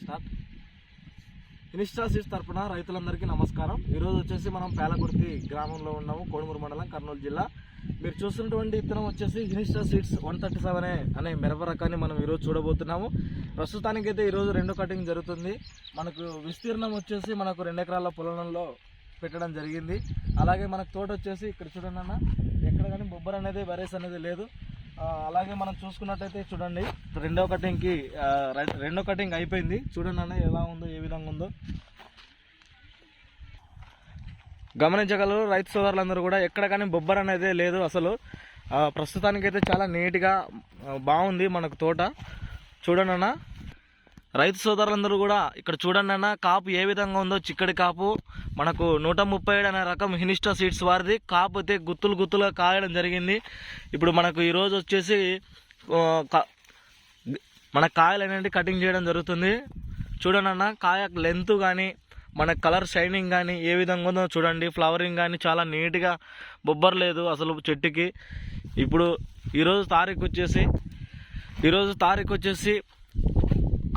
Start. ఇనిస్టా seeds తరపున రైతులందరికీ నమస్కారం. ఈరోజు వచ్చేసి మనం పేలకుర్తి గ్రామంలో ఉన్నాము, కోడుమూరు మండలం, కర్నూలు జిల్లా. మీరు చూస్తున్నటువంటి విత్తనం వచ్చేసి ఇనిస్టా సీడ్స్ 137 అనే మిరప రకాన్ని మనం ఈరోజు చూడబోతున్నాము. ప్రస్తుతానికైతే ఈరోజు 2 కటింగ్ జరుగుతుంది. మనకు విస్తీర్ణం వచ్చేసి మనకు 2 ఎకరాల పొలంలో పెట్టడం జరిగింది. అలాగే మనకు తోట వచ్చేసి ఇక్కడ చూడండి అన్న, ఎక్కడ కానీ బొబ్బర్ అనేది వైరస్ అనేది లేదు. అలాగే మనం చూసుకున్నట్టయితే చూడండి, రెండో కటింగ్ అయిపోయింది. చూడండి అన్న ఎలా ఉందో, ఏ విధంగా ఉందో గమనించగలరు రైతు సోదరులందరూ కూడా. ఎక్కడ కానీ బొబ్బర్ అనేది లేదు అసలు. ప్రస్తుతానికైతే చాలా నీట్గా బాగుంది మనకు తోట. చూడండి అన్న, రైతు సోదరులందరూ కూడా ఇక్కడ చూడండి అన్న, కాపు ఏ విధంగా ఉందో. చిక్కడి కాపు మనకు 137 అనే రకం ఇనిస్టా సీడ్స్ వారిది. కాపు అయితే గుత్తులుగా కాయడం జరిగింది. ఇప్పుడు మనకు ఈరోజు వచ్చేసి మన కాయలు అనేవి కటింగ్ చేయడం జరుగుతుంది. చూడండి అన్న, కాయ లెంత్ కానీ మన కలర్ షైనింగ్ కానీ ఏ విధంగా ఉందో చూడండి. ఫ్లవరింగ్ కానీ చాలా నీట్గా, బొబ్బర్ లేదు అసలు చెట్టుకి. ఇప్పుడు ఈరోజు తారీఖు వచ్చేసి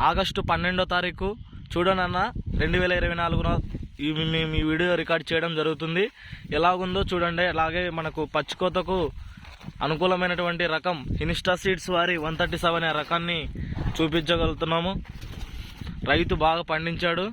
ఆగస్టు 12వ తారీఖు. చూడండి అన్న, 2024 మేము ఈ వీడియో రికార్డ్ చేయడం జరుగుతుంది. ఎలాగుందో చూడండి. అలాగే మనకు పచ్చికోతకు అనుకూలమైనటువంటి రకం ఇనిస్టా సీడ్స్ వారి 137 అనే రకాన్ని చూపించగలుగుతున్నాము. రైతు బాగా పండించాడు.